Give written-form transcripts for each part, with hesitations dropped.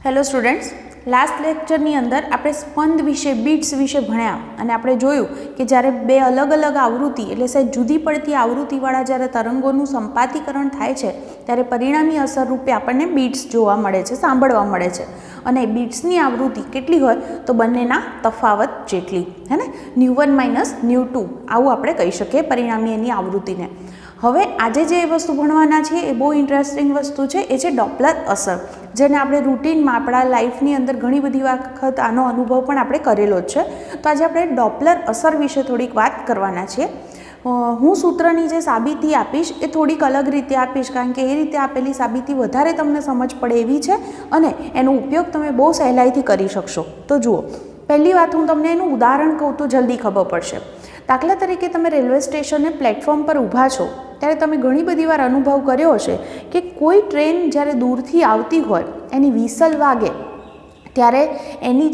Hello students, last લેક્ચરની અંદર આપણે સ્પંદ વિશે બીટ્સ વિશે ભણ્યા અને આપણે જોયું કે જ્યારે બે અલગ અલગ આવૃત્તિ એટલે સહેજ જુદી પડતી આવૃત્તિવાળા જ્યારે તરંગોનું સંપાતીકરણ થાય છે ત્યારે પરિણામી અસર રૂપે આપણને બીટ્સ જોવા મળે છે, સાંભળવા મળે છે. અને બીટ્સની આવૃત્તિ કેટલી હોય તો બંનેના તફાવત જેટલી, હે ને, ν1 - ν2 આવું આપણે કહી શકીએ પરિણામી એની આવૃત્તિને. હવે આજે જે વસ્તુ ભણવાના છીએ એ બહુ ઇન્ટરેસ્ટિંગ વસ્તુ છે, એ છે ડોપલર અસર, જેને આપણે રૂટીનમાં આપણા લાઈફની અંદર ઘણી બધી વખત આનો અનુભવ પણ આપણે કરેલો જ છે. તો આજે આપણે ડોપલર અસર વિશે થોડીક વાત કરવાના છીએ. હું સૂત્રની જે સાબિતી આપીશ એ થોડીક અલગ રીતે આપીશ, કારણ કે એ રીતે આપેલી સાબિતી વધારે તમને સમજ પડે એવી છે અને એનો ઉપયોગ તમે બહુ સહેલાઈથી કરી શકશો. તો જુઓ, પહેલી વાત હું તમને એનું ઉદાહરણ કહું તો જલ્દી ખબર પડશે. દાખલા તરીકે તમે રેલવે સ્ટેશને પ્લેટફોર્મ પર ઊભા છો ત્યારે તમે ઘણી બધી વાર અનુભવ કર્યો હશે કે કોઈ ટ્રેન જ્યારે દૂરથી આવતી હોય એની વિસલ વાગે ત્યારે એની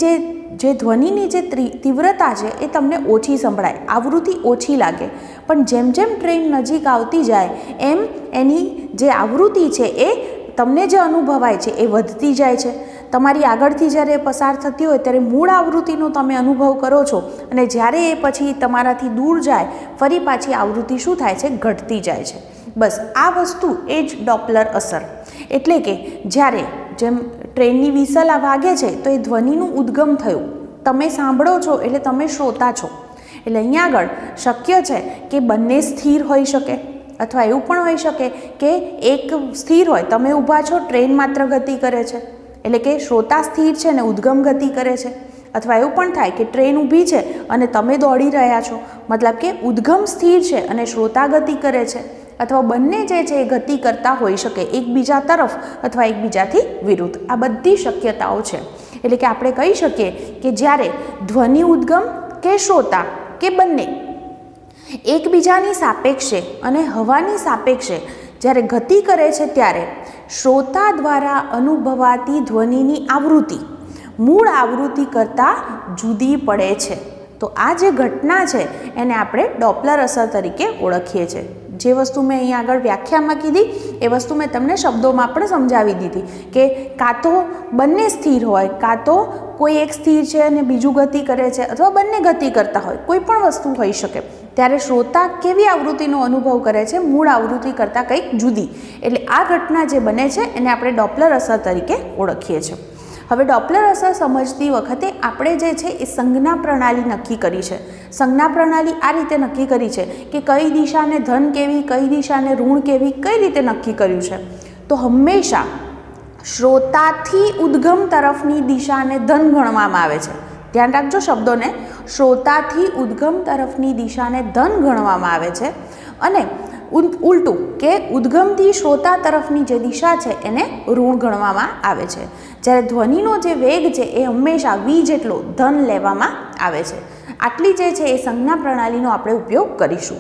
જે ધ્વનિની જે તીવ્રતા છે એ તમને ઓછી સંભળાય, આવૃત્તિ ઓછી લાગે. પણ જેમ જેમ ટ્રેન નજીક આવતી જાય એમ એની જે આવૃત્તિ છે એ તમને જે અનુભવાય છે એ વધતી જાય છે. તમારી આગળથી જ્યારે પસાર થતી હોય ત્યારે મૂળ આવૃત્તિનો તમે અનુભવ કરો છો અને જ્યારે એ પછી તમારાથી દૂર જાય ફરી પાછી આવૃત્તિ શું થાય છે, ઘટતી જાય છે. બસ આ વસ્તુ એ જ ડોપલર અસર. એટલે કે જ્યારે જેમ ટ્રેનની વિસલ વાગે છે તો એ ધ્વનિનું ઉદ્ગમ થયું, તમે સાંભળો છો એટલે તમે શ્રોતા છો. એટલે અહીંયા આગળ શક્ય છે કે બંને સ્થિર હોઈ શકે, અથવા એવું પણ હોઈ શકે કે એક સ્થિર હોય, તમે ઊભા છો, ટ્રેન માત્ર ગતિ કરે છે, એટલે કે શ્રોતા સ્થિર છે ને ઉદ્ગમ ગતિ કરે છે. અથવા એવું પણ થાય કે ટ્રેન ઊભી છે અને તમે દોડી રહ્યા છો, મતલબ કે ઉદ્ગમ સ્થિર છે અને શ્રોતા ગતિ કરે છે. અથવા બંને જે છે એ ગતિ કરતા હોઈ શકે, એકબીજા તરફ અથવા એકબીજાથી વિરુદ્ધ. આ બધી શક્યતાઓ છે. એટલે કે આપણે કહી શકીએ કે જ્યારે ધ્વનિ ઉદ્ગમ કે શ્રોતા કે બંને એકબીજાની સાપેક્ષે અને હવાની સાપેક્ષે જ્યારે ગતિ કરે છે ત્યારે શ્રોતા દ્વારા અનુભવાતી ધ્વનિની આવૃત્તિ મૂળ આવૃત્તિ કરતાં જુદી પડે છે. તો આ જે ઘટના છે એને આપણે ડોપલર અસર તરીકે ઓળખીએ છીએ. જે વસ્તુ મેં અહીંયા આગળ વ્યાખ્યામાં કીધી એ વસ્તુ મેં તમને શબ્દોમાં પણ સમજાવી દીધી કે કાં તો બંને સ્થિર હોય, કાં તો કોઈ એક સ્થિર છે અને બીજું ગતિ કરે છે, અથવા બંને ગતિ કરતા હોય, કોઈ પણ વસ્તુ હોઈ શકે. ત્યારે શ્રોતા કેવી આવૃત્તિનો અનુભવ કરે છે, મૂળ આવૃત્તિ કરતાં કંઈક જુદી. એટલે આ ઘટના જે બને છે એને આપણે ડોપલર અસર તરીકે ઓળખીએ છીએ. હવે ડોપલર અસર સમજતી વખતે આપણે જે છે એ સંજ્ઞા પ્રણાલી નક્કી કરી છે. સંજ્ઞા પ્રણાલી આ રીતે નક્કી કરી છે કે કઈ દિશાને ધન કેવી, કઈ દિશાને ઋણ કેવી, કઈ રીતે નક્કી કર્યું છે. તો હંમેશા શ્રોતાથી ઉદ્ગમ તરફની દિશાને ધન ગણવામાં આવે છે. ધ્યાન રાખજો શબ્દોને, શ્રોતાથી ઉદ્ગમ તરફની દિશાને ધન ગણવામાં આવે છે અને ઉલટું કે ઉદ્ગમથી શ્રોતા તરફની જે દિશા છે એને ઋણ ગણવામાં આવે છે. જ્યારે ધ્વનિનો જે વેગ છે એ હંમેશા v જેટલો ધન લેવામાં આવે છે. આટલી જે છે એ સંજ્ઞા પ્રણાલીનો આપણે ઉપયોગ કરીશું.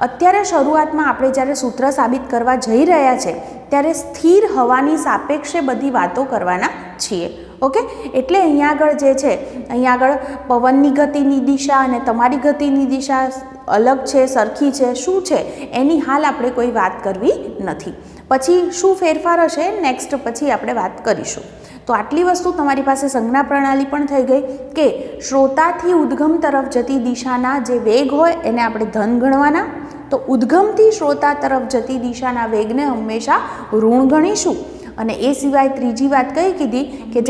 અત્યારે શરૂઆતમાં આપણે જ્યારે સૂત્ર સાબિત કરવા જઈ રહ્યા છે ત્યારે સ્થિર હવાની સાપેક્ષે બધી વાતો કરવાના છીએ. ઓકે, એટલે અહીંયા આગળ જે છે, અહીંયા આગળ પવનની ગતિની દિશા અને તમારી ગતિની દિશા અલગ છે, સરખી છે, શું છે એની હાલ આપણે કોઈ વાત કરવી નથી. પછી શું ફેરફાર હશે નેક્સ્ટ પછી આપણે વાત કરીશું. તો આટલી વસ્તુ તમારી પાસે સંજ્ઞા પ્રણાલી પણ થઈ ગઈ કે શ્રોતાથી ઉદ્ગમ તરફ જતી દિશાના જે વેગ હોય એને આપણે ધન ગણવાના, તો ઉદ્ગમથી શ્રોતા તરફ જતી દિશાના વેગને હંમેશા ઋણ ગણીશું. અને એ સિવાય ત્રીજી વાત કઈ કીધી કે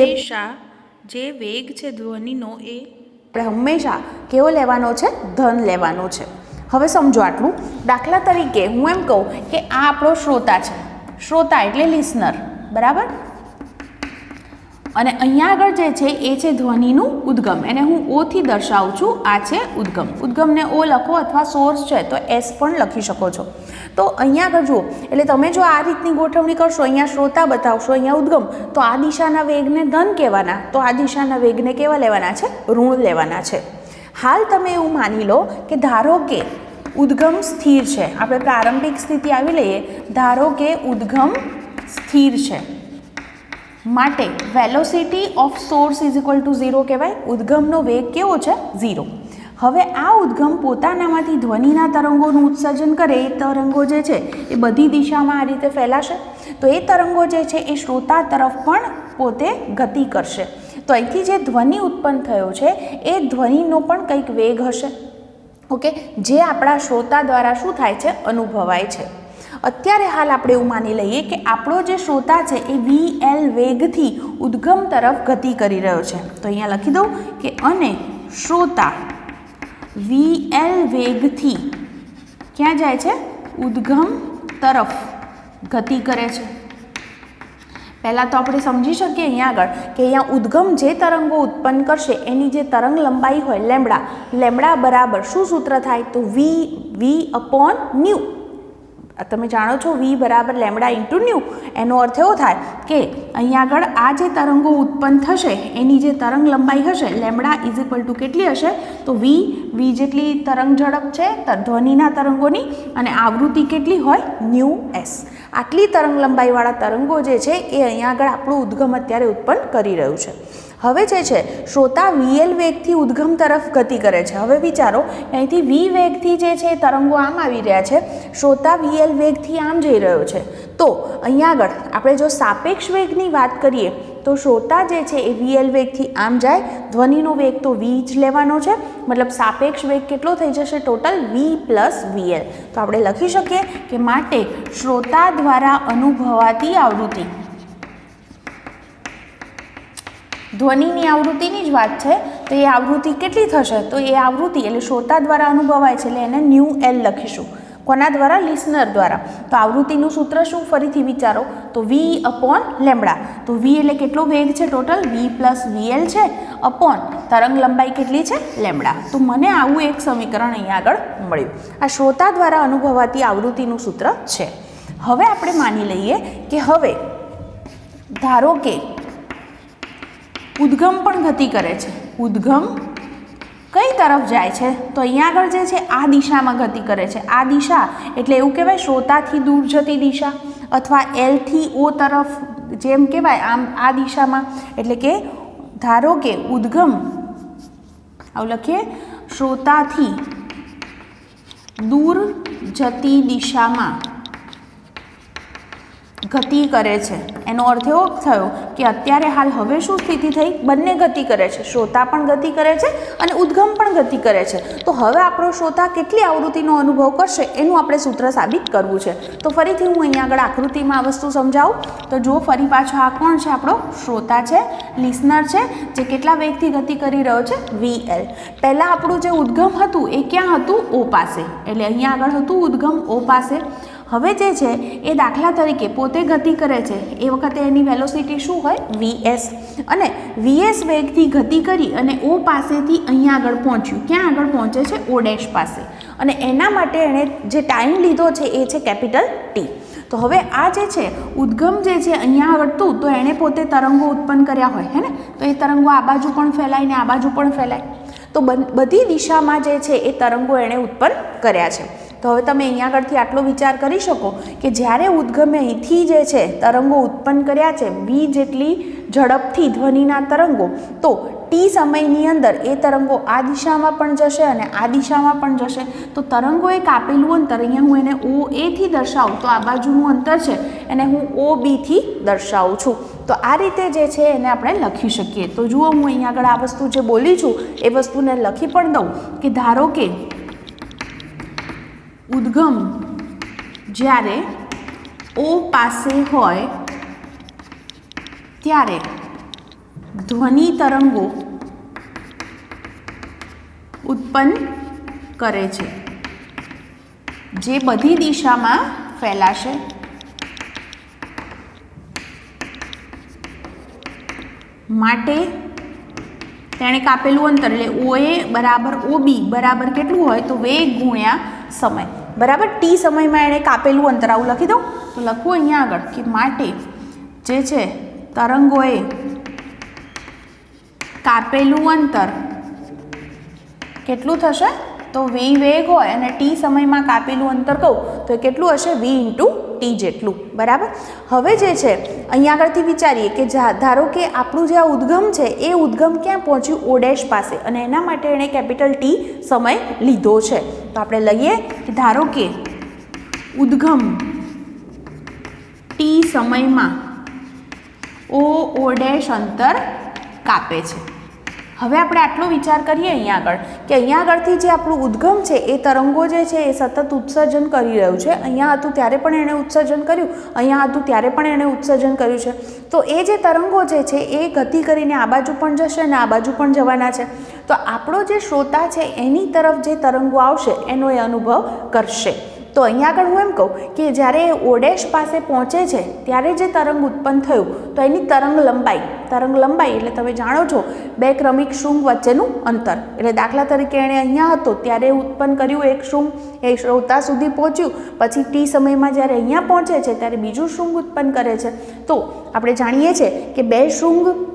જે વેગ છે ધ્વનિનો એ આપણે હંમેશા કેવો લેવાનો છે, ધન લેવાનો છે. હવે સમજો આટલું. દાખલા તરીકે હું એમ કહું કે આ આપણો શ્રોતા છે, શ્રોતા એટલે લિસનર, બરાબર. અને અહીંયા આગળ જે છે એ છે ધ્વનિનું ઉદ્ગમ, એને હું ઓ થી દર્શાવું છું. આ છે ઉદ્ગમ. ઉદ્ગમને ઓ લખો અથવા સોર્સ છે તો એસ પણ લખી શકો છો. તો અહીંયા આગળ જુઓ, એટલે તમે જો આ રીતની ગોઠવણી કરશો, અહીંયા શ્રોતા બતાવશો, અહીંયા ઉદ્ગમ, તો આ દિશાના વેગને ધન કહેવાના, તો આ દિશાના વેગને કેવા લેવાના છે, ઋણ લેવાના છે. હાલ તમે એવું માની લો કે ધારો કે ઉદ્ગમ સ્થિર છે. આપણે પ્રારંભિક સ્થિતિ આવી લઈએ. ધારો કે ઉદ્ગમ સ્થિર છે માટે velocity of source is equal two 0 કહેવાય. ઉદ્ગમનો વેગ કેવો છે, 0. હવે આ ઉદ્ગમ પોતાનામાંથી ધ્વનિના તરંગોનું ઉત્સર્જન કરે એ તરંગો જે છે એ બધી દિશામાં આ રીતે ફેલાશે, તો એ તરંગો જે છે એ શ્રોતા તરફ પણ પોતે ગતિ કરશે. તો અહીંથી જે ધ્વનિ ઉત્પન્ન થયો છે એ ધ્વનિનો પણ કંઈક વેગ હશે, ઓકે, જે આપણા શ્રોતા દ્વારા શું થાય છે, અનુભવાય છે. અત્યારે હાલ આપણે એવું માની લઈએ કે આપણો જે શ્રોતા છે એ VL વેગથી ઉદ્ગમ તરફ ગતિ કરી રહ્યો છે. તો અહીંયા લખી દઉં કે અને શ્રોતા VL વેગથી ક્યાં જાય છે, ઉદ્ગમ તરફ ગતિ કરે છે. પહેલાં તો આપણે સમજી શકીએ અહીંયા આગળ કે અહીંયા ઉદ્ગમ જે તરંગો ઉત્પન્ન કરશે એની જે તરંગ લંબાઈ હોય લેમ્બડા બરાબર શું સૂત્ર થાય, તો V/ન્યુ. તમે જાણો છો V બરાબર લેમ્બડા ઇન્ટુ ન્યુ. એનો અર્થ એવો થાય કે અહીંયા આગળ આ જે તરંગો ઉત્પન્ન થશે એની જે તરંગ લંબાઈ હશે લેમ્બડા ઇઝ ઇક્વલ ટુ કેટલી હશે, તો V જેટલી તરંગ ઝડપ છે ધ્વનિના તરંગોની, અને આવૃત્તિ કેટલી હોય, ન્યુ S. આટલી તરંગ લંબાઈવાળા તરંગો જે છે એ અહીંયા આગળ આપણું ઉદ્ગમ અત્યારે ઉત્પન્ન કરી રહ્યું છે. હવે જે છે શ્રોતા VL વેગથી ઉદ્ગમ તરફ ગતિ કરે છે. હવે વિચારો અહીંથી V વેગથી જે છે તરંગો આમ આવી રહ્યા છે, શ્રોતા VL વેગથી આમ જઈ રહ્યો છે. તો અહીંયા આગળ આપણે જો સાપેક્ષ વેગની વાત કરીએ તો શ્રોતા જે છે એ VL વેગથી આમ જાય, ધ્વનિનો વેગ તો V જ લેવાનો છે, મતલબ સાપેક્ષ વેગ કેટલો થઈ જશે, ટોટલ V + VL. તો આપણે લખી શકીએ કે માટે શ્રોતા દ્વારા અનુભવાતી આવૃત્તિ, ધ્વનિની આવૃત્તિની જ વાત છે, તો એ આવૃત્તિ કેટલી થશે, તો એ આવૃત્તિ એટલે શ્રોતા દ્વારા અનુભવાય છે એટલે એને ન્યુ L લખીશું. કોના દ્વારા, લિસનર દ્વારા. તો આવૃત્તિનું સૂત્ર શું, ફરીથી વિચારો, તો V/લેમ્બડા. તો V એટલે કેટલો વેગ છે, ટોટલ V + VL છે, અપોન તરંગ લંબાઈ કેટલી છે, લેમ્બડા. તો મને આવું એક સમીકરણ અહીંયા આગળ મળ્યું. આ શ્રોતા દ્વારા અનુભવાતી આવૃત્તિનું સૂત્ર છે. હવે આપણે માની લઈએ કે હવે ધારો કે ઉદ્ગમ પણ ગતિ કરે છે. ઉદ્ગમ કઈ તરફ જાય છે, તો અહીંયા આગળ જે છે આ દિશામાં ગતિ કરે છે. આ દિશા એટલે એવું કહેવાય શ્રોતાથી દૂર જતી દિશા, અથવા L થી O તરફ જેમ કહેવાય આમ આ દિશામાં. એટલે કે ધારો કે ઉદ્ગમ આવું લખીએ, શ્રોતાથી દૂર જતી દિશામાં ગતિ કરે છે. એનો અર્થ એવો થયો કે અત્યારે હાલ હવે શું સ્થિતિ થઈ, બંને ગતિ કરે છે, શ્રોતા પણ ગતિ કરે છે અને ઉદ્ગમ પણ ગતિ કરે છે. તો હવે આપણો શ્રોતા કેટલી આવૃત્તિનો અનુભવ કરશે એનું આપણે સૂત્ર સાબિત કરવું છે. તો ફરીથી હું અહીંયા આગળ આકૃતિમાં આ વસ્તુ સમજાવું. તો જો ફરી પાછો આ કોણ છે, આપણો શ્રોતા છે, લિસનર છે, જે કેટલા વેગથી ગતિ કરી રહ્યો છે, VL. પહેલાં આપણું જે ઉદ્ગમ હતું એ ક્યાં હતું, O પાસે, એટલે અહીંયા આગળ હતું ઉદ્ગમ O પાસે. હવે જે છે એ દાખલા તરીકે પોતે ગતિ કરે છે એ વખતે એની વેલોસિટી શું હોય, VS. અને VS વેગથી ગતિ કરી અને O પાસેથી અહીંયા આગળ પહોંચ્યું. ક્યાં આગળ પહોંચે છે, O' પાસે. અને એના માટે એણે જે ટાઈમ લીધો છે એ છે કેપિટલ T. તો હવે આ જે છે ઉદ્ગમ જે છે અહીંયા આવડતું, તો એણે પોતે તરંગો ઉત્પન્ન કર્યા હોય હે ને, તો એ તરંગો આ બાજુ પણ ફેલાય ને આ બાજુ પણ ફેલાય. તો બધી દિશામાં જે છે એ તરંગો એણે ઉત્પન્ન કર્યા છે. તો હવે તમે અહીંયા આગળથી આટલો વિચાર કરી શકો કે જ્યારે ઉદ્ગમે અહીંથી જે છે તરંગો ઉત્પન્ન કર્યા છે V જેટલી ઝડપથી ધ્વનિના તરંગો, તો T સમયની અંદર એ તરંગો આ દિશામાં પણ જશે અને આ દિશામાં પણ જશે. તો તરંગોએ કાપેલું અંતર, અહીંયા હું એને OA થી દર્શાવું, તો આ બાજુનું અંતર છે એને હું OB થી દર્શાવું છું. તો આ રીતે જે છે એને આપણે લખી શકીએ. તો જુઓ હું અહીંયા આગળ આ વસ્તુ જે બોલી છું એ વસ્તુને લખી પણ દઉં કે ધારો કે ઉદ્ગમ જ્યારે O પાસે હોય ત્યારે ધ્વનિ તરંગો ઉત્પન્ન કરે છે જે બધી દિશામાં ફેલાશે. માટે તેણે કાપેલું અંતર એટલે OA બરાબર OB બરાબર કેટલું હોય, તો વેગ ગુણ્યા સમય બરાબર T સમયમાં એણે કાપેલું અંતર. આવું લખી દઉં. તો લખું અહીંયા આગળ કે માટે જે છે તરંગોએ કાપેલું અંતર કેટલું થશે, તો V વેગ હોય અને T સમયમાં કાપેલું અંતર કહું તો કેટલું હશે, V × ટી જેટલું, બરાબર. હવે જે છે અહીંયા આગળથી વિચારીએ કે ધારો કે આપણું જે આ ઉદ્ગમ છે એ ઉદ્ગમ ક્યાં પહોંચ્યું? O ડેશ પાસે, અને એના માટે એણે કેપિટલ ટી સમય લીધો છે. તો આપણે લઈએ કે ધારો કે ઉદ્ગમ ટી સમયમાં O ડેશ અંતર કાપે છે. હવે આપણે આટલો વિચાર કરીએ અહીંયા આગળ કે અહીંયા આગળથી જે આપણું ઉદ્ગમ છે એ તરંગો જે છે એ સતત ઉત્સર્જન કરી રહ્યું છે. અહીંયા હતું ત્યારે પણ એણે ઉત્સર્જન કર્યું, અહીંયા હતું ત્યારે પણ એણે ઉત્સર્જન કર્યું છે. તો એ જે તરંગો જે છે એ ગતિ કરીને આ બાજુ પણ જશે અને આ બાજુ પણ જવાના છે. તો આપણો જે શ્રોતા છે એની તરફ જે તરંગો આવશે એનો એ અનુભવ કરશે. તો અહીંયા આગળ હું એમ કહું કે જ્યારે O ડેશ પાસે પહોંચે છે ત્યારે જે તરંગ ઉત્પન્ન થયું તો એની તરંગ લંબાઈ એટલે તમે જાણો છો બે ક્રમિક શૃંગ વચ્ચેનું અંતર. એટલે દાખલા તરીકે એણે અહીંયા હતો ત્યારે ઉત્પન્ન કર્યું એક શૃંગ, એ શ્રોતા સુધી પહોંચ્યું, પછી ટી સમયમાં જ્યારે અહીંયા પહોંચે છે ત્યારે બીજું શૃંગ ઉત્પન્ન કરે છે. તો આપણે જાણીએ છીએ કે બે શૃંગ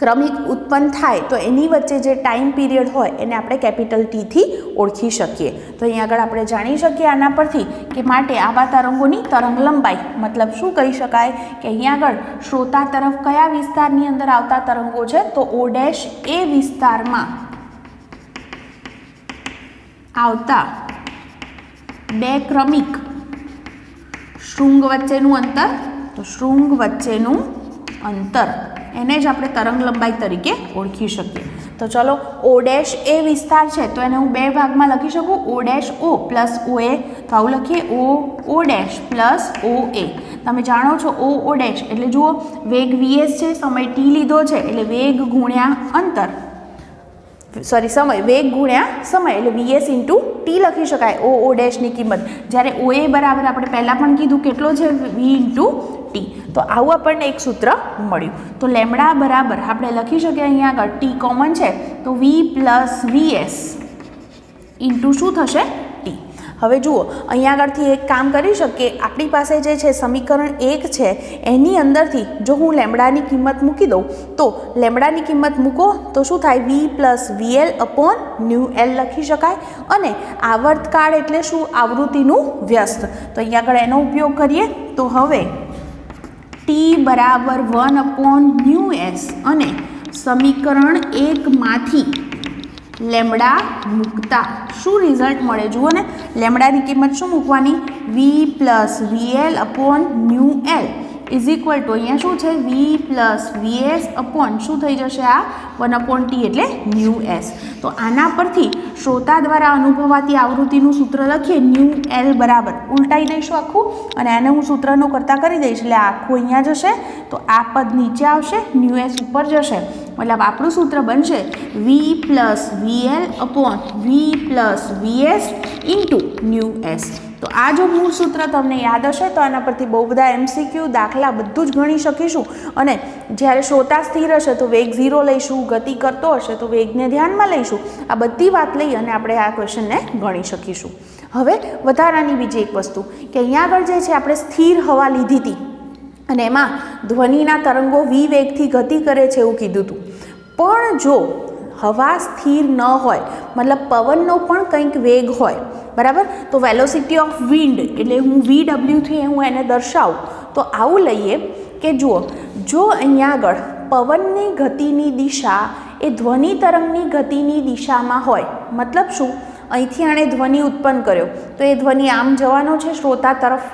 ક્રમિક ઉત્પન્ન થાય તો એની વચ્ચે જે ટાઈમ પીરિયડ હોય એને આપણે કેપિટલ ટીથી ઓળખી શકીએ. તો અહીં આગળ આપણે જાણી શકીએ આના પરથી કે માટે આવા તરંગોની તરંગ લંબાઈ મતલબ શું કહી શકાય કે અહીંયા આગળ શ્રોતા તરફ કયા વિસ્તારની અંદર આવતા તરંગો છે? તો O ડેશ એ વિસ્તારમાં આવતા બે ક્રમિક શૃંગ વચ્ચેનું અંતર, તો શૃંગ વચ્ચેનું અંતર એને જ આપણે તરંગ લંબાઈ તરીકે ઓળખી શકીએ. તો ચલો O ડેશ એ વિસ્તાર છે તો એને હું બે ભાગમાં લખી શકું, O dash O plus OA. તો આવું લખીએ O ડેશ પ્લસ OA. તમે જાણો છો O ડેશ એટલે જુઓ વેગ VS છે, સમય T લીધો છે એટલે વેગ ગુણ્યા અંતર, સમય વેગ ગુણ્યા સમય એટલે VS ઇન્ટુ T લખી શકાય O ડેશની કિંમત. જ્યારે OA બરાબર આપણે પહેલાં પણ કીધું કેટલો છે? V into T. તો આવું આપણને એક સૂત્ર મળ્યું. તો લેમડા બરાબર આપણે લખી શકીએ અહીંયા આગળ T કોમન છે તો V પ્લસ VS ઇન્ટુ શું થશે? T. હવે જુઓ અહીંયા આગળથી એક કામ કરી શકીએ, આપણી પાસે જે છે સમીકરણ 1 છે એની અંદરથી જો હું લેમડાની કિંમત મૂકી દઉં તો લેમડાની કિંમત મૂકો તો શું થાય? V plus VL upon new L લખી શકાય. અને આવર્તકાળ એટલે શું? આવૃત્તિનું વ્યસ્ત. તો અહીંયા આગળ એનો ઉપયોગ કરીએ તો હવે T બરાબર 1 અપોન ન્યુ S અને સમીકરણ 1 માંથી લેમડા મૂકતા શું રિઝલ્ટ મળે? જુઓ ને, લેમડાની કિંમત શું મૂકવાની? V plus VL upon new L is equal two અહીંયા શું છે? V પ્લસ VS અપોન શું થઈ જશે? આ 1 અપોન T એટલે ન્યુ S. તો આના પરથી શ્રોતા દ્વારા અનુભવાતી આવૃત્તિનું સૂત્ર લખીએ ન્યુ L બરાબર ઉલટાઈ દઈશું આખું અને એને હું સૂત્રનો કરતા કરી દઈશ એટલે આખું અહીંયા જશે તો આ પદ નીચે આવશે, ન્યુ S ઉપર જશે. મતલબ આપણું સૂત્ર બનશે V plus VL upon V plus VS into new S. તો આ જો મૂળ સૂત્ર તમને યાદ હશે તો આના પરથી બહુ બધા MCQ દાખલા બધું જ ગણી શકીશું. અને જ્યારે શ્રોતા સ્થિર હશે તો વેગ 0 લઈશું, ગતિ કરતો હશે તો વેગને ધ્યાનમાં લઈશું. આ બધી વાત લઈ અને આપણે આ ક્વેશ્ચનને ગણી શકીશું. હવે વધારાની બીજી એક વસ્તુ કે અહીંયા આગળ જે છે આપણે સ્થિર હવા લીધી હતી અને એમાં ધ્વનિના તરંગો v વેગથી ગતિ કરે છે એવું કીધું હતું. પણ જો હવા સ્થિર ન હોય મતલબ પવનનો પણ કંઈક વેગ હોય, બરાબર, તો વેલોસિટી ઓફ વિન્ડ એટલે હું VW થી હું એને દર્શાવું તો આવું લઈએ કે જુઓ જો અહીંયા આગળ પવનની ગતિની દિશા એ ધ્વનિ તરંગની ગતિની દિશામાં હોય, મતલબ શું? અહીંથી આણે ધ્વનિ ઉત્પન્ન કર્યો તો એ ધ્વનિ આમ જવાનો છે શ્રોતા તરફ.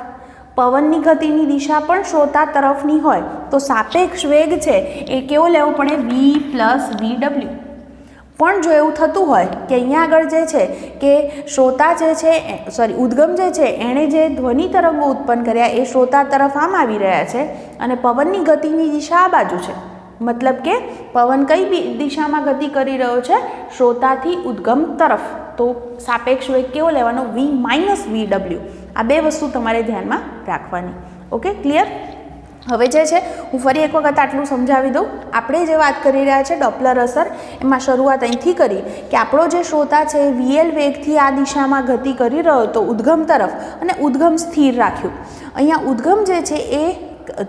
પવનની ગતિની દિશા પણ શ્રોતા તરફની હોય તો સાપેક્ષ વેગ છે એ કેવો લેવો પડે? V plus VW. પણ જો એવું થતું હોય કે અહીંયા આગળ જે છે કે શ્રોતા જે છે ઉદ્ગમ જે છે એણે જે ધ્વનિ તરંગો ઉત્પન્ન કર્યા એ શ્રોતા તરફ આમ આવી રહ્યા છે અને પવનની ગતિની દિશા આ બાજુ છે, મતલબ કે પવન કઈ દિશામાં ગતિ કરી રહ્યો છે? શ્રોતાથી ઉદ્ગમ તરફ. તો સાપેક્ષ વેગ કેવો લેવાનો? V minus VW. આ બે વસ્તુ તમારે ધ્યાનમાં રાખવાની. Okay, clear? હવે જે છે હું ફરી એક વખત આટલું સમજાવી દઉં. આપણે જે વાત કરી રહ્યા છે ડોપલર અસર એમાં શરૂઆત અહીંથી કરી કે આપણો જે શ્રોતા છે VL વેગથી આ દિશામાં ગતિ કરી રહ્યો હતો ઉદ્ગમ તરફ અને ઉદ્ગમ સ્થિર રાખ્યું. અહીંયા ઉદ્ગમ જે છે એ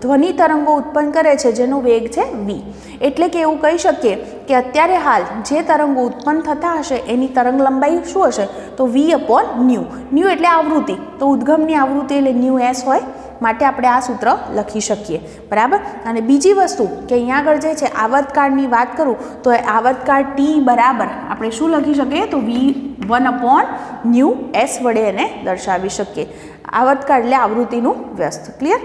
ધ્વનિ તરંગો ઉત્પન્ન કરે છે જેનો વેગ છે V. એટલે કે એવું કહી શકીએ કે અત્યારે હાલ જે તરંગો ઉત્પન્ન થતા હશે એની તરંગ લંબાઈ શું હશે? તો V અપોન ન્યુ. ન્યુ એટલે આવૃત્તિ, તો ઉદ્ગમની આવૃત્તિ એટલે ન્યુ S હોય. માટે આપણે આ સૂત્ર લખી શકીએ, બરાબર. અને બીજી વસ્તુ કે અહીંયા આગળ જે છે આવર્તકાળની વાત કરું તો આવર્તકાળ ટી બરાબર આપણે શું લખી શકીએ તો V1/s વડે એને દર્શાવી શકીએ. આવર્તકાળ એટલે આવૃત્તિનું વ્યસ્ત. ક્લિયર?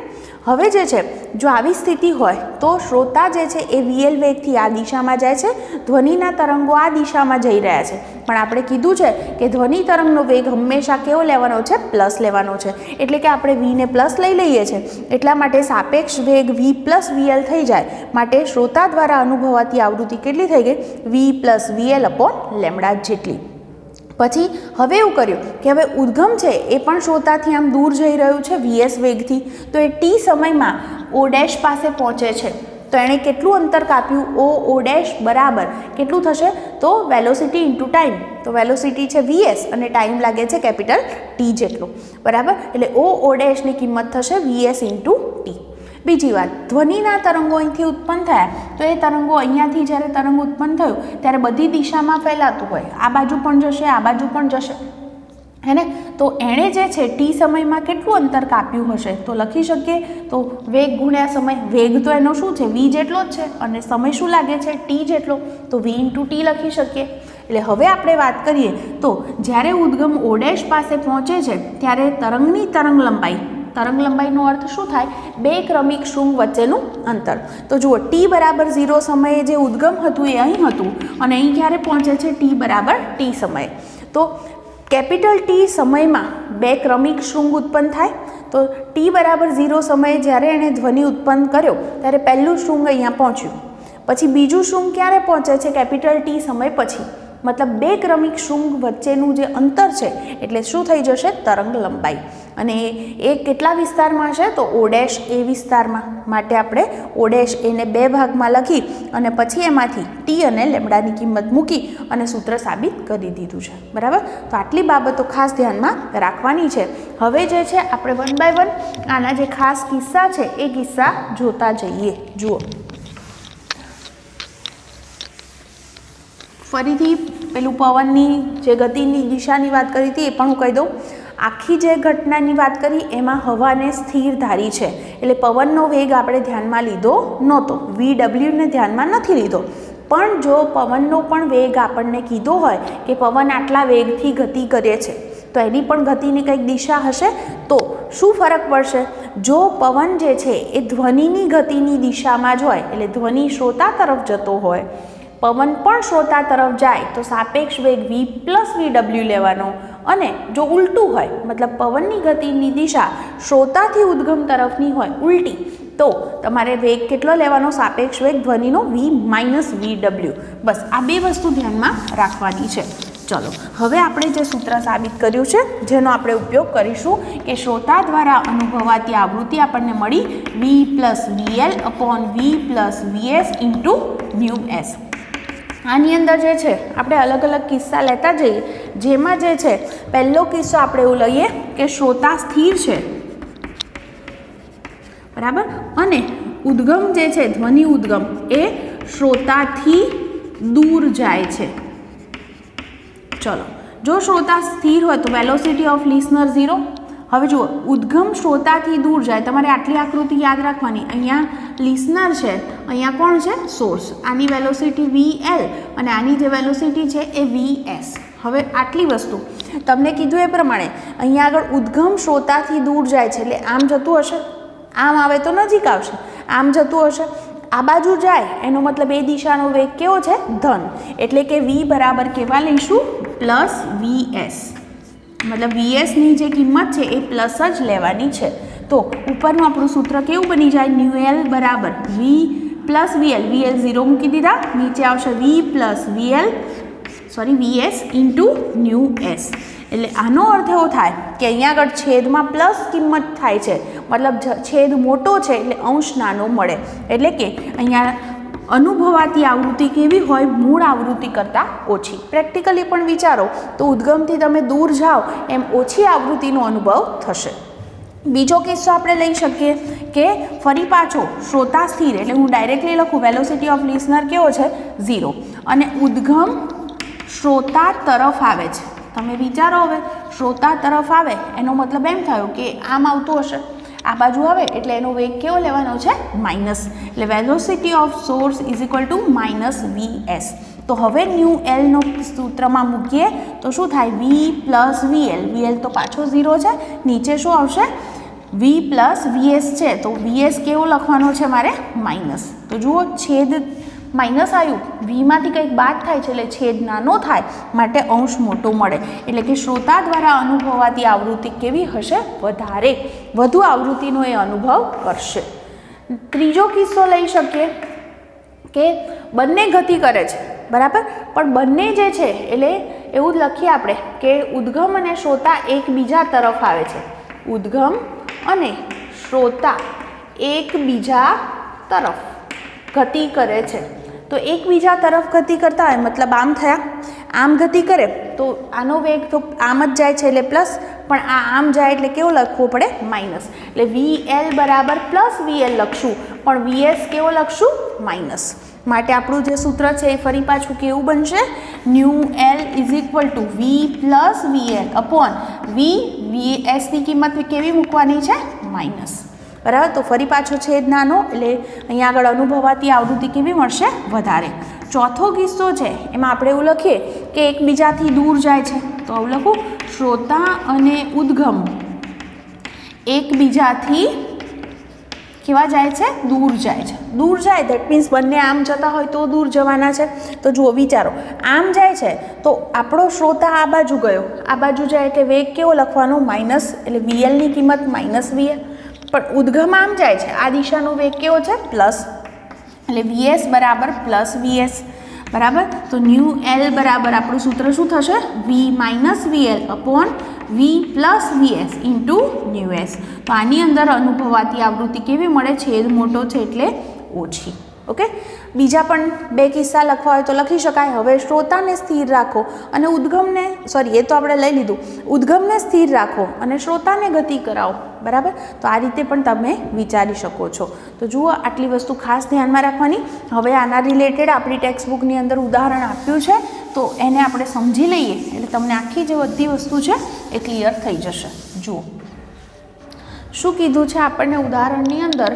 હવે જે છે જો આવી સ્થિતિ હોય તો શ્રોતા જે છે એ VL વેગથી આ દિશામાં જાય છે, ધ્વનિના તરંગો આ દિશામાં જઈ રહ્યા છે. પણ આપણે કીધું છે કે ધ્વનિ તરંગનો વેગ હંમેશા કેવો લેવાનો છે? પ્લસ લેવાનો છે. એટલે કે આપણે વીને પ્લસ લઈ લઈએ છીએ, એટલા માટે સાપેક્ષ વેગ V + VL થઈ જાય. માટે શ્રોતા દ્વારા અનુભવાતી આવૃત્તિ કેટલી થઈ ગઈ? V + VL/λ જેટલી. પછી હવે એવું કર્યું કે હવે ઉદ્ગમ છે એ પણ શ્રોતાથી આમ દૂર જઈ રહ્યું છે VS વેગથી, તો એ ટી સમયમાં O' પાસે પહોંચે છે. તો એણે કેટલું અંતર કાપ્યું? O બરાબર કેટલું થશે? તો વેલોસિટી ઇન્ટુ ટાઈમ. તો વેલોસિટી છે VS અને ટાઈમ લાગે છે કેપિટલ T જેટલો, બરાબર. એટલે O' કિંમત થશે VS ઇન્ટુ T. બીજી વાત, ધ્વનિના તરંગો અહીંથી ઉત્પન્ન થયા તો એ તરંગો અહીંયાથી જ્યારે તરંગ ઉત્પન્ન થયું ત્યારે બધી દિશામાં ફેલાતું હોય, આ બાજુ પણ જશે, આ બાજુ પણ જશે, હે ને. તો એણે જે છે ટી સમયમાં કેટલું અંતર કાપ્યું હશે? તો લખી શકીએ તો વેગ ગુણ્યા સમય. વેગ તો એનો શું છે? V જેટલો જ છે અને સમય શું લાગે છે? T જેટલો. તો V ઇન્ટુ T લખી શકીએ. એટલે હવે આપણે વાત કરીએ તો જ્યારે ઉદ્ગમ O' પાસે પહોંચે છે ત્યારે તરંગની તરંગલંબાઈનો અર્થ શું થાય? બે ક્રમિક શૃંગ વચ્ચેનું અંતર. તો જુઓ T બરાબર 0 સમયે જે ઉદ્ગમ હતું એ અહીં હતું અને અહીં ક્યારે પહોંચે છે? T બરાબર T સમયે. તો કેપિટલ T સમયમાં બે ક્રમિક શૃંગ ઉત્પન્ન થાય. તો T બરાબર 0 સમયે જ્યારે એણે ધ્વનિ ઉત્પન્ન કર્યો ત્યારે પહેલું શૃંગ અહીંયા પહોંચ્યું, પછી બીજું શૃંગ ક્યારે પહોંચે છે? કેપિટલ T સમય પછી. મતલબ બે ક્રમિક શૃંગ વચ્ચેનું જે અંતર છે એટલે શું થઈ જશે? તરંગ લંબાઈ. અને એ કેટલા વિસ્તારમાં છે? તો O' એ વિસ્તારમાં. માટે આપણે O' એને બે ભાગમાં લખી અને પછી એમાંથી T અને લેમ્ડાની કિંમત મૂકી અને સૂત્ર સાબિત કરી દીધું છે, બરાબર. તો આટલી બાબતો ખાસ ધ્યાનમાં રાખવાની છે. હવે જે છે આપણે 1 by 1 આના જે ખાસ કિસ્સા છે એ કિસ્સા જોતા જઈએ. જુઓ, ફરીથી પેલું પવનની જે ગતિની દિશાની વાત કરી હતી એ પણ હું કહી દઉં. આખી જે ઘટનાની વાત કરી એમાં હવાને સ્થિર ધારી છે, એટલે પવનનો વેગ આપણે ધ્યાનમાં લીધો નહોતો, VW ને ધ્યાનમાં નથી લીધો. પણ જો પવનનો પણ વેગ આપણને કીધો હોય કે પવન આટલા વેગથી ગતિ કરે છે તો એની પણ ગતિની કંઈક દિશા હશે. તો શું ફરક પડશે? જો પવન જે છે એ ધ્વનિની ગતિની દિશામાં જ હોય, એટલે ધ્વનિ શ્રોતા તરફ જતો હોય, પવન પણ શ્રોતા તરફ જાય તો સાપેક્ષ વેગ V + VW લેવાનો. અને જો ઉલટું હોય, મતલબ પવનની ગતિની દિશા શ્રોતાથી ઉદ્ગમ તરફની હોય ઉલટી, તો તમારે વેગ કેટલો લેવાનો? સાપેક્ષ વેગ ધ્વનિનો V - VW. બસ આ બે વસ્તુ ધ્યાનમાં રાખવાની છે. ચલો, હવે આપણે જે સૂત્ર સાબિત કર્યું છે જેનો આપણે ઉપયોગ કરીશું કે શ્રોતા દ્વારા અનુભવાતી આવૃત્તિ આપણને મળી V + VL/V + VS into 𝜇s. આની અંદર જે છે આપણે અલગ અલગ કિસ્સા લેતા જઈએ. જેમાં જે છે પહેલો કિસ્સો આપણે એવું લઈએ કે શ્રોતા સ્થિર છે, બરાબર, અને ઉદ્ગમ જે છે ધ્વનિ ઉદ્ગમ એ શ્રોતાથી દૂર જાય છે. ચલો, જો શ્રોતા સ્થિર હોય તો વેલોસિટી ઓફ લિસનર 0. હવે જુઓ, ઉદ્ગમ શ્રોતાથી દૂર જાય. તમારે આટલી આકૃતિ યાદ રાખવાની. અહીંયા લિસનર છે, અહીંયા કોણ છે? સોર્સ. આની વેલોસિટી VL અને આની જે વેલોસિટી છે એ VS. હવે આટલી વસ્તુ તમને કીધું એ પ્રમાણે અહીંયા આગળ ઉદ્ગમ શ્રોતાથી દૂર જાય છે, એટલે આમ જતું હશે, આમ આવે તો નજીક આવશે, આમ જતું હશે, આ બાજુ જાય, એનો મતલબ એ દિશાનો વેગ કેવો છે? ધન. એટલે કે V બરાબર કેવા લઈશું? +VS. મતલબ VSની જે કિંમત છે એ પ્લસ જ લેવાની છે. તો ઉપરનું આપણું સૂત્ર કેવું બની જાય? 𝜇L બરાબર V + VL. VL 0 મૂકી દીધા, નીચે આવશે VS ઇન્ટુ 𝜇s. એટલે આનો અર્થ એવો થાય કે અહીંયા આગળ છેદમાં પ્લસ કિંમત થાય છે, મતલબ છેદ મોટો છે એટલે અંશ નાનો મળે. એટલે કે અહીંયા અનુભવાતી આવૃત્તિ કેવી હોય? મૂળ આવૃત્તિ કરતાં ઓછી. પ્રેક્ટિકલી પણ વિચારો તો ઉદ્ગમથી તમે દૂર જાઓ એમ ઓછી આવૃત્તિનો અનુભવ થશે. બીજો કિસ્સો આપણે લઈ શકીએ કે ફરી પાછો શ્રોતા સ્થિર, એટલે હું ડાયરેક્ટલી લખું વેલોસિટી ઓફ લિસનર કેવો છે? 0. અને ઉદ્ગમ શ્રોતા તરફ આવે છે. તમે વિચારો, હવે શ્રોતા તરફ આવે એનો મતલબ એમ થયો કે આમ આવતું હશે. આ બાજુ આવે એટલે એનો વેગ કેવો લેવાનો છે? માઇનસ. એટલે velocity of source is equal two minus VS. તો હવે ન્યૂ એલનો સૂત્રમાં મૂકીએ તો શું થાય? વી પ્લસ વીએલ. વીએલ તો પાછો 0 છે, નીચે શું આવશે? વી પ્લસ વીએસ છે. તો વીએસ કેવો લખવાનો છે મારે? માઇનસ. તો જુઓ છેદ માઇનસ આવ્યું, વીમાંથી કંઈક બાદ થાય છે એટલે છેદ નાનો થાય, માટે અંશ મોટો મળે. એટલે કે શ્રોતા દ્વારા અનુભવાતી આવૃત્તિ કેવી હશે? વધારે, વધુ આવૃત્તિનો એ અનુભવ કરશે. ત્રીજો કિસ્સો લઈ શકીએ કે બંને ગતિ કરે છે, બરાબર, પણ બંને જે છે એટલે એવું જ લખીએ આપણે કે ઉદ્ગમ અને શ્રોતા એકબીજા તરફ આવે છે. ઉદ્ગમ અને શ્રોતા એકબીજા તરફ ગતિ કરે છે. તો એકબીજા તરફ ગતિ કરતા હોય મતલબ આમ થયા, આમ ગતિ કરે તો આનો વેગ તો આમ જ જાય છે એટલે પ્લસ, પણ આ આમ જાય એટલે કેવો લખવો પડે? માઇનસ. એટલે વીએલ બરાબર પ્લસ વીએલ લખશું, પણ વીએસ કેવો લખશું? માઇનસ. માટે આપણું જે સૂત્ર છે એ ફરી પાછું કેવું બનશે? Nu L is equal to V plus VL upon વીએસની કિંમત કેવી મૂકવાની છે? માઇનસ. બરાબર. તો ફરી પાછો છેદ નાનો એટલે અહીંયા આગળ અનુભવાતી આવૃત્તિ કેવી મળશે? વધારે. ચોથો કિસ્સો છે એમાં આપણે એવું લખીએ કે એકબીજાથી દૂર જાય છે. તો આવું લખું, શ્રોતા અને ઉદ્ગમ એકબીજાથી કેવા જાય છે? દૂર જાય છે. દૂર જાય દેટ મીન્સ બંને આમ જતા હોય તો દૂર જવાના છે. તો જુઓ વિચારો, આમ જાય છે તો આપણો શ્રોતા આ બાજુ ગયો, આ બાજુ જાય એટલે વેગ કેવો લખવાનો? માઇનસ. એટલે વીએલની કિંમત માઇનસ વીએલ. પણ ઉદ્ગમ આમ જાય છે, આ દિશાનો વેગ કેવો છે? પ્લસ. એટલે વીએસ બરાબર પ્લસ વીએસ. બરાબર. તો ન્યૂ એલ બરાબર આપણું સૂત્ર શું થશે? V minus VL upon V plus VS into nu S. તો આની અંદર અનુભવાતી આવૃત્તિ કેવી મળે? છેદ મોટો છે એટલે ઓછી. ઓકે. બીજા પણ બે કિસ્સા લખવા હોય તો લખી શકાય. હવે શ્રોતાને સ્થિર રાખો અને ઉદ્ગમને, સોરી એ તો આપણે લઈ લીધું, ઉદ્ગમને સ્થિર રાખો અને શ્રોતાને ગતિ કરાવો. બરાબર. તો આ રીતે પણ તમે વિચારી શકો છો. તો જુઓ આટલી વસ્તુ ખાસ ધ્યાનમાં રાખવાની. હવે આના રિલેટેડ આપણી ટેક્સ્ટ બુકની અંદર ઉદાહરણ આપ્યું છે તો એને આપણે સમજી લઈએ એટલે તમને આખી જે બધી વસ્તુ છે એ ક્લિયર થઈ જશે. જુઓ શું કીધું છે આપણને ઉદાહરણની અંદર.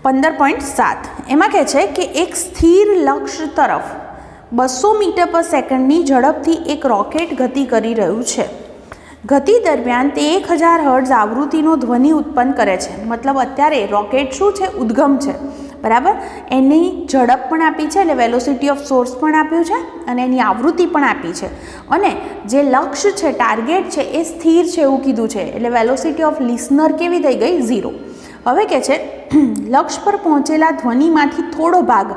15.7 એમાં કહે છે કે એક સ્થિર લક્ષ્ય તરફ 200 મીટર પર સેકન્ડની ઝડપથી એક રોકેટ ગતિ કરી રહ્યું છે. ગતિ દરમિયાન તે 1000 હર્ટ્ઝ આવૃત્તિનો ધ્વનિ ઉત્પન્ન કરે છે. મતલબ અત્યારે રોકેટ શું છે? ઉદ્ગમ છે. બરાબર. એની ઝડપ પણ આપી છે એટલે વેલોસિટી ઓફ સોર્સ પણ આપ્યું છે અને એની આવૃત્તિ પણ આપી છે. અને જે લક્ષ્ય છે, ટાર્ગેટ છે એ સ્થિર છે એવું કીધું છે. એટલે વેલોસિટી ઓફ લિસનર કેવી થઈ ગઈ? 0. હવે કે છે લક્ષ્ય પર પહોંચેલા ધ્વનિમાંથી થોડો ભાગ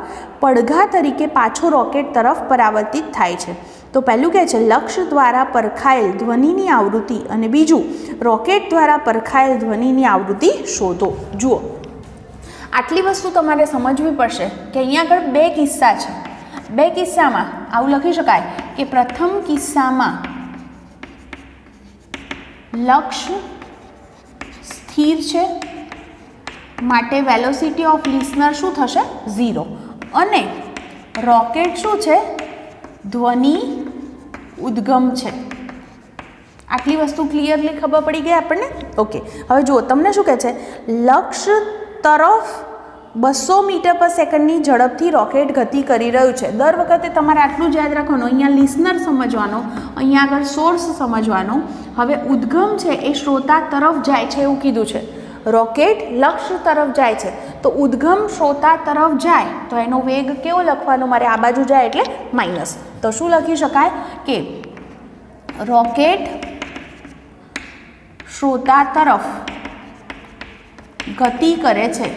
પડઘા તરીકે પાછો રોકેટ તરફ પરાવર્તિત થાય છે. તો પહેલું કહે છે લક્ષ્ય દ્વારા પરખાયેલ ધ્વનિની આવૃત્તિ અને બીજું રોકેટ દ્વારા પરખાયેલ ધ્વનિની આવૃત્તિ શોધો. જુઓ આટલી વસ્તુ તમારે સમજવી પડશે કે અહીંયા આગળ બે કિસ્સા છે. બે કિસ્સામાં આવું લખી શકાય કે પ્રથમ કિસ્સામાં લક્ષ્ય સ્થિર છે માટે વેલોસિટી ઓફ લિસનર શું થશે? 0. અને રોકેટ શું છે? ધ્વનિ ઉદ્ગમ છે. આટલી વસ્તુ ક્લિયરલી ખબર પડી ગઈ આપણને? ઓકે. હવે જુઓ તમને શું કહે છે? લક્ષ્ય તરફ 200 મીટર પર સેકન્ડની ઝડપથી રોકેટ ગતિ કરી રહ્યું છે. દર વખતે તમારે આટલું જ યાદ રાખવાનું, અહીંયા લિસનર સમજવાનો, અહીંયા આગળ સોર્સ સમજવાનો. હવે ઉદ્ગમ છે એ શ્રોતા તરફ જાય છે એવું કીધું છે. રોકેટ લક્ષ્ય તરફ જાય છે તો ઉદ્ગમ શ્રોતા તરફ જાય તો એનો વેગ કેવો લખવાનો મારે? આ બાજુ જાય એટલે માઇનસ. તો શું લખી શકાય કે રોકેટ શ્રોતા તરફ ગતિ કરે છે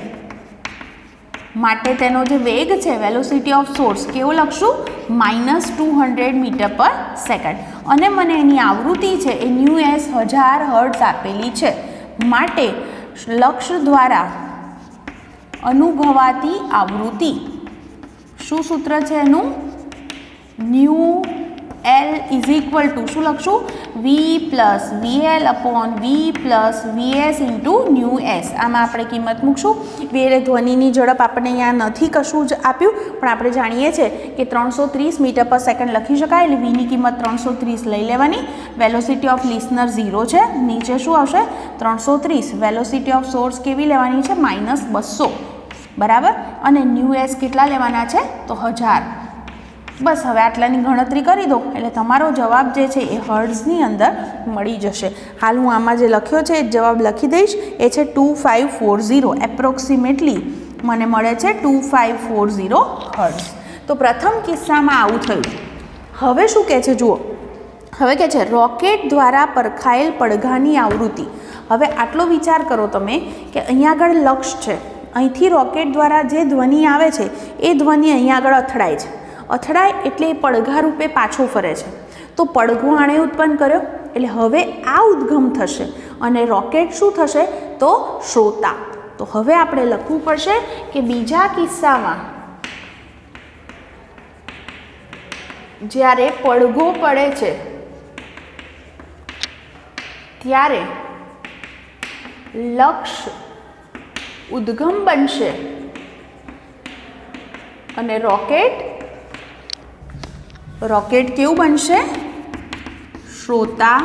માટે તેનો જે વેગ છે વેલોસિટી ઓફ સોર્સ કેવો લખશું? -200 મીટર પર સેકન્ડ. અને મને એની આવૃત્તિ છે એ ન્યૂ એસ 1000 હર્ટ્ઝ આપેલી છે. માટે લક્ષ્ય દ્વારા અનુભવાતી આવૃત્તિ, શું સૂત્ર છે એનું? Nu L is equal to શું લખશું? V plus VL upon V plus VS into nu S. આમાં આપણે કિંમત મૂકશું. વી એટલે ધ્વનિની ઝડપ આપણને અહીંયા નથી કશું જ આપ્યું, પણ આપણે જાણીએ છીએ કે 330 મીટર પર સેકન્ડ લખી શકાય, એટલે વીની કિંમત 330 લઈ લેવાની. વેલોસિટી ઓફ લિસનર 0 છે, નીચે શું આવશે? 330. વેલોસિટી ઓફ સોર્સ કેવી લેવાની છે? -200, બરાબર. અને ન્યૂ એસ કેટલા લેવાના છે? તો 1000. બસ હવે આટલાની ગણતરી કરી દો એટલે તમારો જવાબ જે છે એ હર્ટ્ઝની અંદર મળી જશે. હાલ હું આમાં જે લખ્યો છે એ જવાબ લખી દઈશ. એ છે 2540. એપ્રોક્સિમેટલી મને મળે છે 2540 હર્ટ્ઝ. તો પ્રથમ કિસ્સામાં આવું થયું. હવે શું કહે છે જુઓ, હવે કહે છે રોકેટ દ્વારા પરખાયેલ પડઘાની આવૃત્તિ. હવે આટલો વિચાર કરો તમે કે અહીંયા આગળ લક્ષ છે, અહીંથી રોકેટ દ્વારા જે ધ્વનિ આવે છે એ ધ્વનિ અહીંયા આગળ અથડાય છે. અથડાય એટલે એ પડઘા રૂપે પાછો ફરે છે. તો પડઘો આણે ઉત્પન્ન કર્યો એટલે હવે આ ઉદ્ગમ થશે અને રોકેટ શું થશે? તો શ્રોતા. તો હવે આપણે લખવું પડશે કે બીજા કિસ્સામાં જ્યારે પડઘો પડે છે ત્યારે લક્ષ ઉદ્ગમ બનશે અને રોકેટ કેવું બનશે? શ્રોતા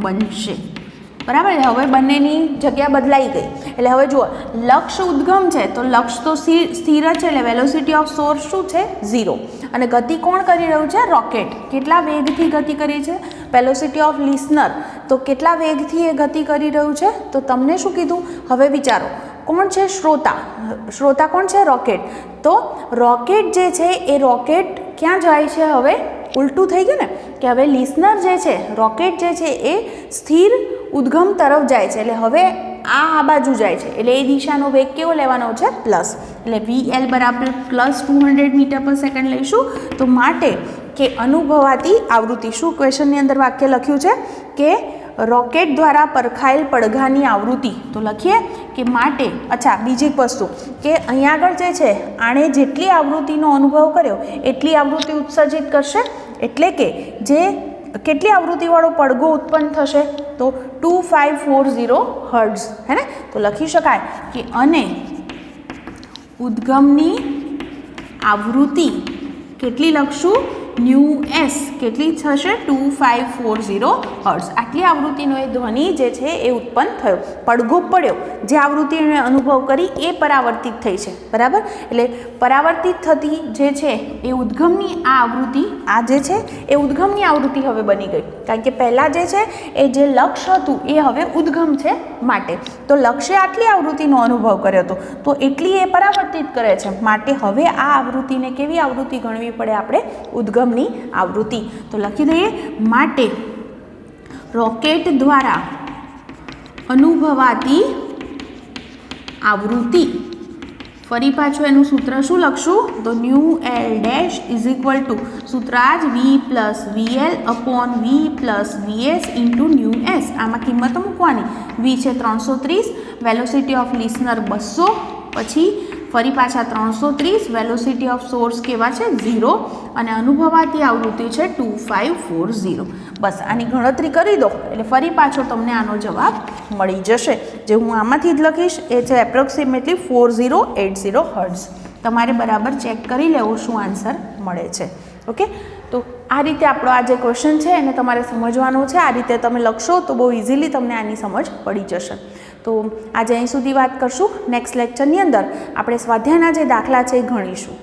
બનશે, બરાબર. હવે બંનેની જગ્યા બદલાઈ ગઈ. એટલે હવે જુઓ, લક્ષ ઉદ્ગમ છે તો લક્ષ તો સ્થિર છે, એટલે વેલોસિટી ઓફ સોર્સ શું છે? 0. અને ગતિ કોણ કરી રહ્યું છે? રોકેટ. કેટલા વેગથી ગતિ કરી છે? વેલોસિટી ઓફ લિસનર તો કેટલા વેગથી એ ગતિ કરી રહ્યું છે? તો તમને શું કીધું? હવે વિચારો, કોણ છે શ્રોતા? શ્રોતા કોણ છે? રોકેટ. તો રોકેટ જે છે એ રોકેટ ક્યાં જાય છે? હવે ઉલટું થઈ ગયું ને, કે હવે લિસનર જે છે, રોકેટ જે છે એ સ્થિર ઉદ્ગમ તરફ જાય છે. એટલે હવે આ બાજુ જાય છે, એટલે એ દિશાનો વેગ કેવો લેવાનો છે? પ્લસ. એટલે VL બરાબર +200 મીટર પર સેકન્ડ લઈશું. તો માટે કે અનુભવાતી આવૃત્તિ, શું ક્વેશ્ચનની અંદર વાક્ય લખ્યું છે કે રોકેટ દ્વારા પરખાયેલ પડઘાની આવૃત્તિ. તો લખીએ કે માટે, અચ્છા બીજી એક વસ્તુ કે અહીંયા આગળ જે છે આણે જેટલી આવૃત્તિનો અનુભવ કર્યો એટલી આવૃત્તિ ઉત્સર્જિત કરશે, એટલે કે જે કેટલી આવૃત્તિવાળો પડઘો ઉત્પન્ન થશે? તો 2540 હર્ટ્ઝ, હે ને? તો લખી શકાય કે અને ઉદ્ગમની આવૃત્તિ કેટલી લખશું? ન્યૂ એસ કેટલી થશે? 2540 હર્ટ્ઝ. આટલી આવૃત્તિનો એ ધ્વનિ જે છે એ ઉત્પન્ન થયો, પડઘો પડ્યો, જે આવૃત્તિને અનુભવ કરી એ પરાવર્તિત થઈ છે, બરાબર. એટલે પરાવર્તિત થતી જે છે એ ઉદ્ગમની આ આવૃત્તિ, આ જે છે એ ઉદ્ગમની આવૃત્તિ હવે બની ગઈ, કારણ કે પહેલાં જે છે એ જે લક્ષ્ય હતું એ હવે ઉદ્ગમ છે. માટે તો લક્ષ્ય આટલી આવૃત્તિનો અનુભવ કર્યો હતો તો એટલી એ પરાવર્તિત કરે છે, માટે હવે આ આવૃત્તિને કેવી આવૃત્તિ ગણવી પડે આપણે? ઉદ્ગમની આવૃત્તિ. તો લખી દઈએ, માટે રોકેટ દ્વારા અનુભવાતી આવૃત્તિ. ફરી પાછું એનું સૂત્ર શું લખશું? તો nu L dash is equal to સૂત્ર આ જ V plus VL upon V plus VS into nu S. આમાં કિંમતો મૂકવાની. વી છે 330, વેલોસિટી ઓફ લિસનર 200, પછી ફરી પાછા 330, વેલોસિટી ઓફ સોર્સ કેવા છે? 0, અને અનુભવાતી આવૃત્તિ છે 2540. બસ આની ગણતરી કરી દો એટલે ફરી પાછો તમને આનો જવાબ મળી જશે. જે હું આમાંથી જ લખીશ એ છે એપ્રોક્સિમેટલી 4080 હર્ટ્ઝ. તમારે બરાબર ચેક કરી લેવું શું આન્સર મળે છે. ઓકે, તો આ રીતે આપણો આ જે ક્વેશ્ચન છે એને તમારે સમજવાનો છે. આ રીતે તમે લખશો તો બહુ ઇઝીલી તમને આની સમજ પડી જશે. તો આજે અહીં સુધી વાત કરશું. નેક્સ્ટ લેક્ચરની અંદર આપણે સ્વાધ્યાયના જે દાખલા છે એ ગણીશું.